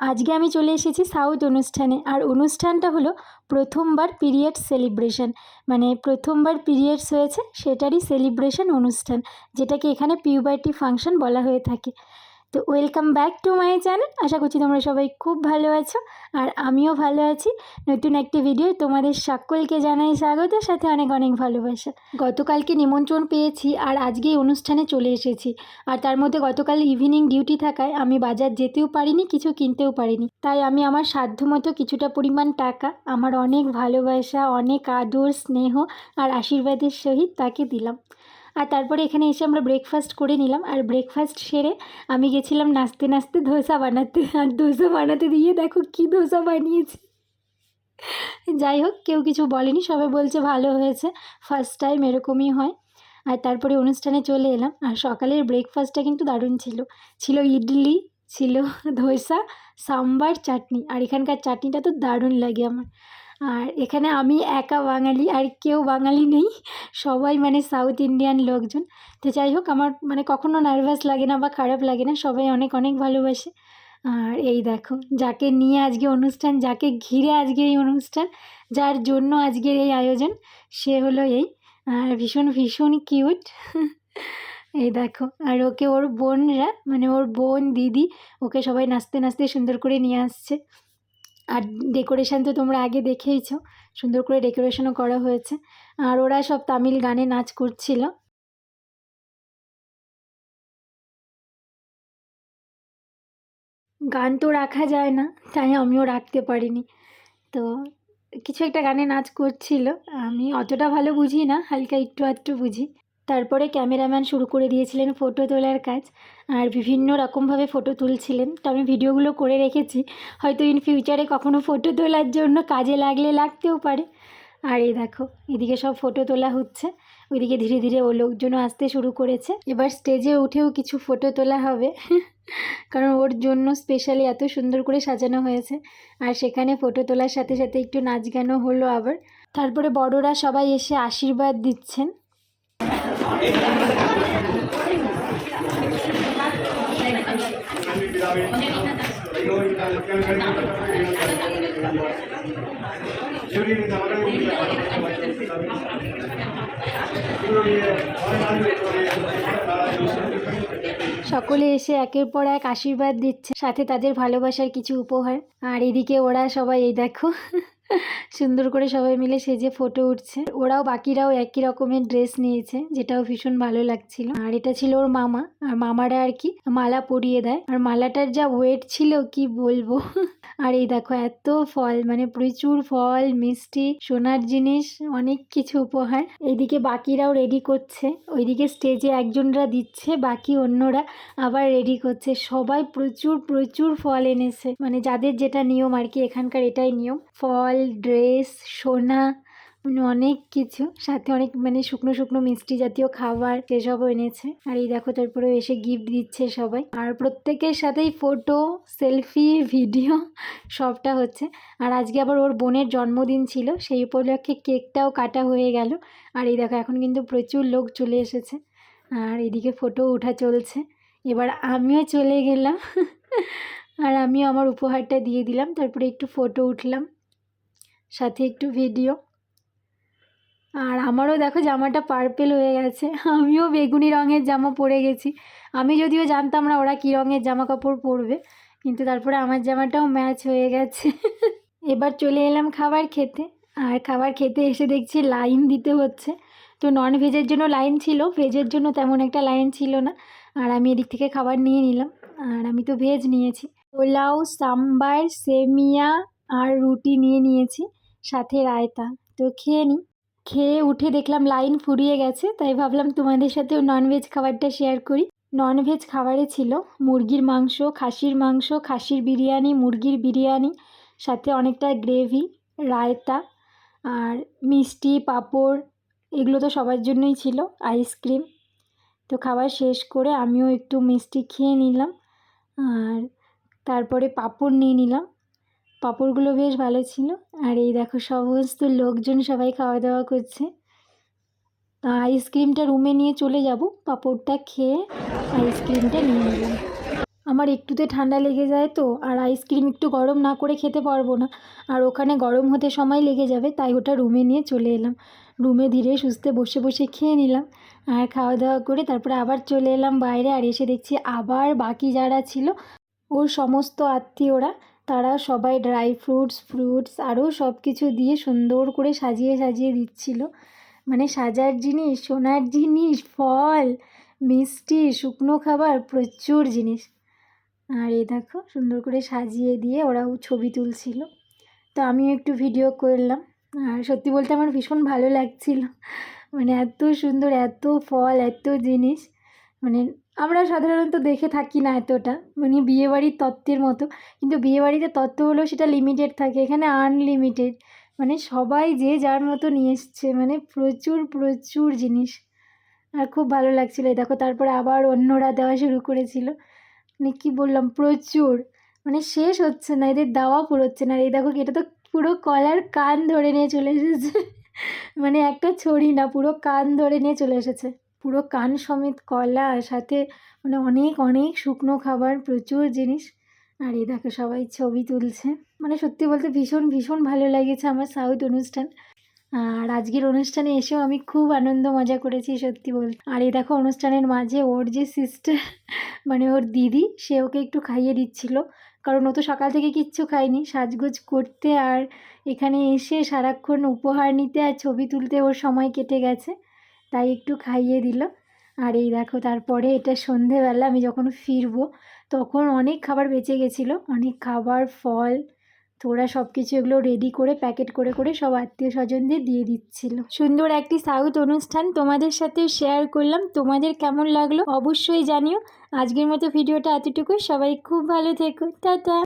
আজকে আমি চলে এসেছি সাউথ অনুষ্ঠানে। আর অনুষ্ঠানটা হলো প্রথমবার পিরিয়ড সেলিব্রেশন, মানে প্রথমবার পিরিয়ডস হয়েছে সেটারই সেলিব্রেশন অনুষ্ঠান, যেটাকে এখানে পিউবার্টি ফাংশন বলা হয়ে থাকে। তো welcome back to my channel. আশা করছি তোমরা সবাই খুব ভালো আছো, আর আমিও ভালো আছি। নতুন একটি ভিডিও তোমাদের সকলকে জানাই স্বাগত, সাথে অনেক অনেক ভালোবাসা। গতকালকে নিমন্ত্রণ পেয়েছি আর আজকেই অনুষ্ঠানে চলে এসেছি। আর তার মধ্যে গতকাল ইভিনিং ডিউটি থাকায় আমি বাজার যেতেও পারিনি, কিছু কিনতেও পারিনি। তাই আমি আমার সাধ্যমতো কিছুটা পরিমাণ টাকা আমার অনেক ভালোবাসা, অনেক আদর, স্নেহ আর আশীর্বাদের সহিত তাকে দিলাম। আর তারপরে এখানে এসে আমরা ব্রেকফাস্ট করে নিলাম। আর ব্রেকফাস্ট সেরে আমি গেছিলাম নাচতে নাচতে ধোসা বানাতে। আর ধোসা বানাতে দিয়ে দেখো কি ধোসা বানিয়েছি। যাই হোক, কেউ কিছু বলেনি, সবাই বলছে ভালো হয়েছে, ফার্স্ট টাইম এরকমই হয়। আর তারপরে অনুষ্ঠানে চলে এলাম। আর সকালের ব্রেকফাস্টটা কিন্তু দারুণ ছিল। ছিল ইডলি, ছিল ধোসা, সাম্বার, চাটনি। আর এখানকার চাটনিটা তো দারুণ লাগে আমার। আর এখানে আমি একা বাঙালি, আর কেউ বাঙালি নেই, সবাই মানে সাউথ ইন্ডিয়ান লোকজন। তো যাই হোক, আমার মানে কখনো নার্ভাস লাগে না বা খারাপ লাগে না, সবাই অনেক অনেক ভালোবাসে। আর এই দেখো, যাকে নিয়ে আজকে অনুষ্ঠান, যাকে ঘিরে আজকে এই অনুষ্ঠান, যার জন্য আজকের এই আয়োজন, সে হলো এই। আর ভীষণ ভীষণ কিউট। এই দেখো, আর ওকে ওর বোনরা, মানে ওর বোন, দিদি, ওকে সবাই নাচতে নাচতে সুন্দর করে নিয়ে আসছে। আর ডেকোরেশন তো তোমরা আগে দেখেইছো, সুন্দর করে ডেকোরেশনও করা হয়েছে। আর ওরা সব তামিল গানে নাচ করছিল। গান তো রাখা যায় না, তাই আমিও রাখতে পারিনি। তো কিছু একটা গানে নাচ করছিল। আমি অতটা ভালো বুঝি না, হালকা একটু আধটু বুঝি। তারপরে ক্যামেরাম্যান শুরু করে দিয়েছিলেন ফটো তোলার কাজ। আর বিভিন্ন রকমভাবে ফটো তুলছিলেন। তো আমি ভিডিওগুলো করে রেখেছি, হয়তো ইন ফিউচারে কখনো ফটো তোলার জন্য কাজে লাগলে লাগতেও পারে। আর এই দেখো, এদিকে সব ফটো তোলা হচ্ছে, ওইদিকে ধীরে ধীরে ও লোকজনও আসতে শুরু করেছে। এবার স্টেজে উঠেও কিছু ফটো তোলা হবে, কারণ ওর জন্য স্পেশালি এত সুন্দর করে সাজানো হয়েছে। আর সেখানে ফটো তোলার সাথে সাথে একটু নাচ গানও হলো আবার। তারপরে বড়রা সবাই এসে আশীর্বাদ দিচ্ছেন। সকলে এসে একের পর এক আশীর্বাদ দিচ্ছে, সাথে তাদের ভালোবাসার কিছু উপহার। আর এদিকে ওরা সবাই এই দেখো, সুন্দর করে সবাই মিলে সেজে ফটো উঠছে। ওরাও বাকিরাও একই রকমের ড্রেস নিয়েছে, যেটাও ভীষণ ভালো লাগছিল। আর এটা ছিল ওর মামা, আর মামারা আর কি মালা পরিয়ে দেয়। আর মালাটার যা ওয়েট ছিল কি বলবো। আর এই দেখো, এত ফল, মানে প্রচুর ফল, মিষ্টি, সোনার জিনিস, অনেক কিছু উপহার। এইদিকে বাকিরাও রেডি করছে, ওইদিকে স্টেজে একজনরা দিচ্ছে, বাকি অন্যরা আবার রেডি করছে। সবাই প্রচুর প্রচুর ফল এনেছে, মানে যাদের যেটা নিয়ম আর কি, এখানকার এটাই নিয়ম। ফল, ড্রেস, সোনা, মানে অনেক কিছু, সাথে অনেক মানে শুকনো শুকনো মিষ্টি জাতীয় খাবার সেসবও এনেছে। আর এই দেখো, তারপরে এসে গিফট দিচ্ছে সবাই। আর প্রত্যেকের সাথেই ফটো, সেলফি, ভিডিও সবটা হচ্ছে। আর আজকে আবার ওর বোনের জন্মদিন ছিল, সেই উপলক্ষে কেকটাও কাটা হয়ে গেল। আর এই দেখো, এখন কিন্তু প্রচুর লোক চলে এসেছে। আর এদিকে ফটো ওঠা চলছে। এবার আমিও চলে গেলাম, আর আমিও আমার উপহারটা দিয়ে দিলাম। তারপরে একটু ফটো উঠলাম, সাথে একটু ভিডিও। আর আমারও দেখো জামাটা পার্পেল হয়ে গেছে, আমিও বেগুনি রঙের জামা পরে গেছি। আমি যদিও জানতাম না ওরা কী রঙের জামা কাপড় পরবে, কিন্তু তারপরে আমার জামাটাও ম্যাচ হয়ে গেছে। এবার চলে এলাম খাবার খেতে। আর খাবার খেতে এসে দেখছি লাইন দিতে হচ্ছে। তো নন ভেজের জন্য লাইন ছিল, ভেজের জন্য তেমন একটা লাইন ছিল না। আর আমি এদিক থেকে খাবার নিয়ে নিলাম। আর আমি তো ভেজ নিয়েছি, পোলাও, সাম্বার, সেমিয়া আর রুটি নিয়ে নিয়েছি, সাথে রায়তা। তো খেয়ে নিই। খেয়ে উঠে দেখলাম লাইন ফুরিয়ে গেছে, তাই ভাবলাম তোমাদের সাথেও ননভেজ খাবারটা শেয়ার করি। ননভেজ খাবারে ছিল মুরগির মাংস, খাসির মাংস, খাসির বিরিয়ানি, মুরগির বিরিয়ানি, সাথে অনেকটা গ্রেভি, রায়তা আর মিষ্টি, পাঁপড়, এগুলো তো সবার জন্যই ছিল, আইসক্রিম। তো খাবার শেষ করে আমিও একটু মিষ্টি খেয়ে নিলাম। আর তারপরে পাঁপড় নিয়ে নিলাম, পাঁপড়গুলো বেশ ভালো ছিল। আর এই দেখো, সমস্ত লোকজন সবাই খাওয়া দাওয়া করছে। আইসক্রিমটা রুমে নিয়ে চলে যাব, পাঁপড়টা খেয়ে আইসক্রিমটা নিয়ে নিলাম। আমার একটুতে ঠান্ডা লেগে যায় তো, আর আইসক্রিম একটু গরম না করে খেতে পারবো না, আর ওখানে গরম হতে সময় লেগে যাবে, তাই ওটা রুমে নিয়ে চলে এলাম। রুমে ধীরে সুস্থে বসে বসে খেয়ে নিলাম, আর খাওয়া দাওয়া করে তারপরে আবার চলে এলাম বাইরে। আর এসে দেখছি আবার বাকি যারা ছিল ওর সমস্ত আত্মীয়রা, তারা সবাই ড্রাই ফ্রুটস আরও সব কিছু দিয়ে সুন্দর করে সাজিয়ে সাজিয়ে দিচ্ছিল। মানে সাজার জিনিস, সোনার জিনিস, ফল, মিষ্টি, শুকনো খাবার, প্রচুর জিনিস। আর এই দেখো সুন্দর করে সাজিয়ে দিয়ে ওরাও ছবি তুলছিল, তো আমিও একটু ভিডিও করলাম। আর সত্যি বলতে আমার ভীষণ ভালো লাগছিল, মানে এত সুন্দর, এত ফল, এত জিনিস, মানে আমরা সাধারণত দেখে থাকি না এতটা, মানে বিয়েবাড়ির তত্ত্বের মতো। কিন্তু বিয়েবাড়িতে তত্ত্ব হলেও সেটা লিমিটেড থাকে, এখানে আনলিমিটেড, মানে সবাই যে যার মতো নিয়ে এসছে, মানে প্রচুর প্রচুর জিনিস। আর খুব ভালো লাগছিলো। এই দেখো তারপরে আবার অন্যরা দেওয়া শুরু করেছিল, মানে কী বললাম, প্রচুর, মানে শেষ হচ্ছে না, এদের দেওয়া পুরোচ্ছে না। আর এই দেখো এটা তো পুরো কলার কান ধরে নিয়ে চলে এসেছে, মানে একটা ছড়ি না, পুরো কান ধরে নিয়ে চলে এসেছে, পুরো কান সমেত কলা, সাথে মানে অনেক অনেক শুকনো খাবার, প্রচুর জিনিস। আর এই দেখো সবাই ছবি তুলছে, মানে সত্যি বলতে ভীষণ ভীষণ ভালো লেগেছে আমার সাউথ অনুষ্ঠান। আর আজকের অনুষ্ঠানে এসেও আমি খুব আনন্দ মজা করেছি সত্যি বলতে। আর এই দেখো অনুষ্ঠানের মাঝে ওর যে সিস্টার, মানে ওর দিদি, সে ওকে একটু খাইয়ে দিচ্ছিল, কারণ ও তো সকাল থেকে কিচ্ছু খায়নি। সাজগোজ করতে আর এখানে এসে সারাক্ষণ উপহার নিতে আর ছবি তুলতে ওর সময় কেটে গেছে, তাই একটু খাইয়ে দিল। আর এই দেখো তারপরে এটা সন্ধেবেলা আমি যখন ফিরবো তখন অনেক খাবার বেঁচে গেছিলো, অনেক খাবার, ফল, তো ওরা সব কিছু এগুলো রেডি করে প্যাকেট করে করে সব আত্মীয় স্বজনদের দিয়ে দিচ্ছিল। সুন্দর একটি সাউথ অনুষ্ঠান তোমাদের সাথে শেয়ার করলাম, তোমাদের কেমন লাগলো অবশ্যই জানিও। আজকের মতো ভিডিওটা এতটুকুই, সবাই খুব ভালো থেকো, টাটা।